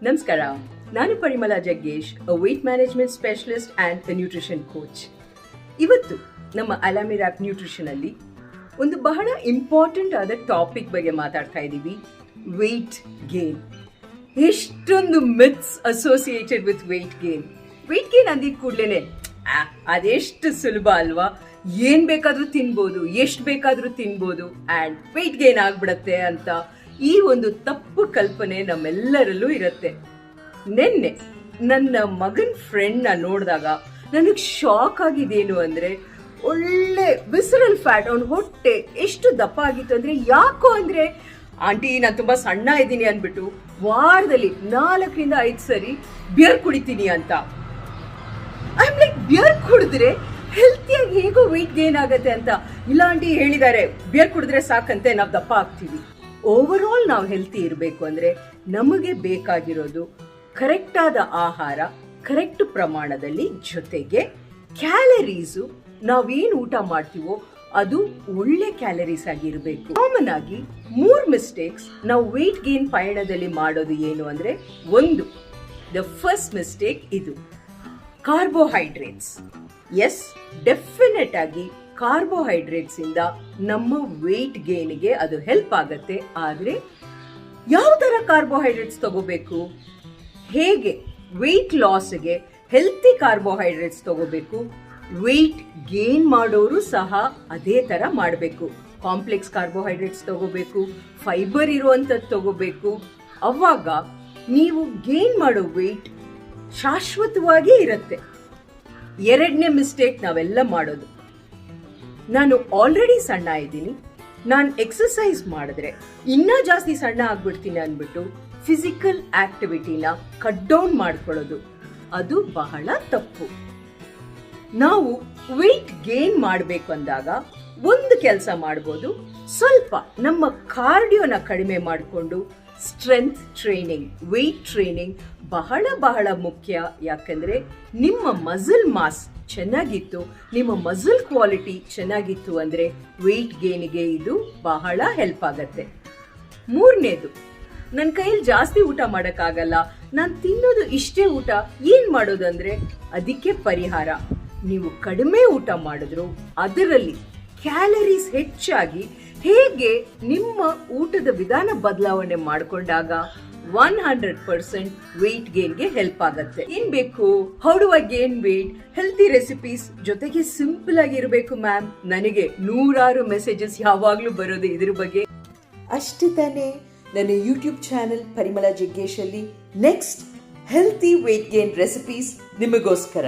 ನಮಸ್ಕಾರ, ನಾನು Parimala Jaggesh, weight management specialist and nutrition coach. ಇವತ್ತು ನಮ್ಮ ಅಲಾಮಿ ರ್ಯಾಪ್ ನ್ಯೂಟ್ರಿಷನ್ ಅಲ್ಲಿ ಒಂದು ಬಹಳ ಇಂಪಾರ್ಟೆಂಟ್ ಆದ ಟಾಪಿಕ್ ಬಗ್ಗೆ ಮಾತಾಡ್ತಾ ಇದ್ದೀವಿ, ವೇಟ್ ಗೇನ್. ಎಷ್ಟೊಂದು myths associated with weight gain. Weight gain ಅಂದಿದ ಕೂಡಲೇ ಅದೆಷ್ಟು ಸುಲಭ ಅಲ್ವಾ, ಏನ್ ಬೇಕಾದ್ರೂ ತಿನ್ಬೋದು, ಎಷ್ಟು ಬೇಕಾದ್ರೂ ತಿನ್ಬೋದು ಆ್ಯಂಡ್ ವೇಟ್ ಗೇನ್ ಆಗ್ಬಿಡತ್ತೆ ಅಂತ ಈ ಒಂದು ತಪ್ಪು ಕಲ್ಪನೆ ನಮ್ಮೆಲ್ಲರಲ್ಲೂ ಇರುತ್ತೆ. ನಿನ್ನೆ ನನ್ನ ಮಗನ ಫ್ರೆಂಡ್ನ ನೋಡಿದಾಗ ನನಗೆ ಶಾಕ್ ಆಗಿದ್ದೇನು ಅಂದರೆ, ಒಳ್ಳೆ ವಿಸರಲ್ ಫ್ಯಾಟ್, ಅವನ ಹೊಟ್ಟೆ ಎಷ್ಟು ದಪ್ಪ ಆಗಿತ್ತು ಅಂದರೆ, ಯಾಕೋ ಅಂದರೆ ಆಂಟಿ ನಾನು ತುಂಬ ಸಣ್ಣ ಇದ್ದೀನಿ ಅಂದ್ಬಿಟ್ಟು ವಾರದಲ್ಲಿ 4-5 ಸರಿ ಬಿಯರ್ ಕುಡಿತೀನಿ ಅಂತ. ಐ ಆಮ್ ಲೈಕ್, ಬಿಯರ್ ಕುಡಿದ್ರೆ ಹೆಲ್ತಿಯಾಗಿ ಹೇಗೋ ವೆಯ್ಟ್ ಗೇನ್ ಆಗತ್ತೆ ಅಂತ. ಇಲ್ಲ ಆಂಟಿ ಹೇಳಿದ್ದಾರೆ, ಬಿಯರ್ ಕುಡಿದ್ರೆ ಸಾಕಂತೆ ನಾವು ದಪ್ಪ ಆಗ್ತೀವಿ. ಓವರ್ ಆಲ್ ನಾವು ಹೆಲ್ತಿ ಇರಬೇಕು ಅಂದರೆ ನಮಗೆ ಬೇಕಾಗಿರೋದು ಕರೆಕ್ಟ್ ಆದ ಆಹಾರ, ಕರೆಕ್ಟ್ ಪ್ರಮಾಣದಲ್ಲಿ, ಜೊತೆಗೆ ಕ್ಯಾಲರೀಸು ನಾವೇನು ಊಟ ಮಾಡ್ತೀವೋ ಅದು ಒಳ್ಳೆ ಕ್ಯಾಲರೀಸ್ ಆಗಿರಬೇಕು. ಕಾಮನ್ ಆಗಿ 3 ಮಿಸ್ಟೇಕ್ಸ್ ನಾವು ವೆಯ್ಟ್ ಗೇನ್ ಪಯಣದಲ್ಲಿ ಮಾಡೋದು ಏನು ಅಂದರೆ, ಒಂದು, ದ ಫಸ್ಟ್ ಮಿಸ್ಟೇಕ್ ಇದು, ಕಾರ್ಬೋಹೈಡ್ರೇಟ್ಸ್. ಎಸ್, ಡೆಫಿನೆಟ್ ಆಗಿ ಕಾರ್ಬೋಹೈಡ್ರೇಟ್ಸ್ ಇಂದ ನಮ್ಮ ವೆಯ್ಟ್ ಗೇನ್ಗೆ ಅದು ಹೆಲ್ಪ್ ಆಗತ್ತೆ. ಆದರೆ ಯಾವ ತರ ಕಾರ್ಬೋಹೈಡ್ರೇಟ್ಸ್ ತಗೋಬೇಕು, ಹೇಗೆ ವೆಯ್ಟ್ ಲಾಸ್ಗೆ ಹೆಲ್ತಿ ಕಾರ್ಬೋಹೈಡ್ರೇಟ್ಸ್ ತಗೋಬೇಕು, ವೆಯ್ಟ್ ಗೇನ್ ಮಾಡೋರು ಸಹ ಅದೇ ತರ ಮಾಡಬೇಕು. ಕಾಂಪ್ಲೆಕ್ಸ್ ಕಾರ್ಬೋಹೈಡ್ರೇಟ್ಸ್ ತಗೋಬೇಕು, ಫೈಬರ್ ಇರುವಂಥದ್ದು ತಗೋಬೇಕು. ಅವಾಗ ನೀವು ಗೇನ್ ಮಾಡೋ ವೆಯ್ಟ್ ಶಾಶ್ವತವಾಗಿ ಇರುತ್ತೆ. ಎರಡನೇ ಮಿಸ್ಟೇಕ್ ನಾವೆಲ್ಲ ಮಾಡೋದು, ನಾನು ಆಲ್ರೆಡಿ ಸಣ್ಣ ಇದ್ದೀನಿ, ನಾನು ಎಕ್ಸಸೈಸ್ ಮಾಡಿದ್ರೆ ಇನ್ನೂ ಜಾಸ್ತಿ ಸಣ್ಣ ಆಗ್ಬಿಡ್ತೀನಿ ಅಂದ್ಬಿಟ್ಟು ಫಿಸಿಕಲ್ ಆಕ್ಟಿವಿಟಿನ ಕಟ್ ಡೌನ್ ಮಾಡ್ಕೊಳ್ಳೋದು. ಅದು ಬಹಳ ತಪ್ಪು. ನಾವು ವೆಯ್ಟ್ ಗೇನ್ ಮಾಡಬೇಕು ಅಂದಾಗ ಒಂದು ಕೆಲಸ ಮಾಡ್ಬೋದು, ಸ್ವಲ್ಪ ನಮ್ಮ ಕಾರ್ಡಿಯೋನ ಕಡಿಮೆ ಮಾಡಿಕೊಂಡು ಸ್ಟ್ರೆಂತ್ ಟ್ರೈನಿಂಗ್, ವೆಯ್ಟ್ ಟ್ರೈನಿಂಗ್ ಬಹಳ ಬಹಳ ಮುಖ್ಯ. ಯಾಕಂದ್ರೆ ನಿಮ್ಮ ಮಸಲ್ ಮಾಸ್ ಚೆನ್ನಾಗಿತ್ತು, ನಿಮ್ಮ ಮಸಲ್ ಕ್ವಾಲಿಟಿ ಚೆನ್ನಾಗಿತ್ತು ಅಂದರೆ ವೆಯ್ಟ್ ಗೇನಿಗೆ ಇದು ಬಹಳ ಹೆಲ್ಪ್ ಆಗತ್ತೆ. ಮೂರನೇದು, ನನ್ನ ಕೈಯಲ್ಲಿ ಜಾಸ್ತಿ ಊಟ ಮಾಡೋಕ್ಕಾಗಲ್ಲ, ನಾನು ತಿನ್ನೋದು ಇಷ್ಟೇ ಊಟ, ಏನು ಮಾಡೋದು ಅಂದರೆ ಅದಕ್ಕೆ ಪರಿಹಾರ, ನೀವು ಕಡಿಮೆ ಊಟ ಮಾಡಿದ್ರು ಅದರಲ್ಲಿ ಕ್ಯಾಲರೀಸ್ ಹೆಚ್ಚಾಗಿ ಹೇಗೆ ನಿಮ್ಮ ಊಟದ ವಿಧಾನ ಬದಲಾವಣೆ ಮಾಡಿಕೊಂಡಾಗ 100% ವೆಯ್ಟ್ ಗೇನ್ಗೆ ಹೆಲ್ಪ್ ಆಗತ್ತೆ. ಏನ್ ಬೇಕು, how do I gain weight, healthy recipes, ಜೊತೆಗೆ ಸಿಂಪಲ್ ಆಗಿರಬೇಕು ಮ್ಯಾಮ್. ನನಗೆ 100 ಮೆಸೇಜಸ್ ಯಾವಾಗ್ಲೂ ಬರೋದು ಇದ್ರ ಬಗ್ಗೆ. ಅಷ್ಟೇ ತಾನೇ ನನ್ನ ಯೂಟ್ಯೂಬ್ ಚಾನೆಲ್ ಪರಿಮಳಾ ಜಗ್ಗೇಶ್ ಅಲ್ಲಿ next healthy weight gain recipes ನಿಮಗೋಸ್ಕರ.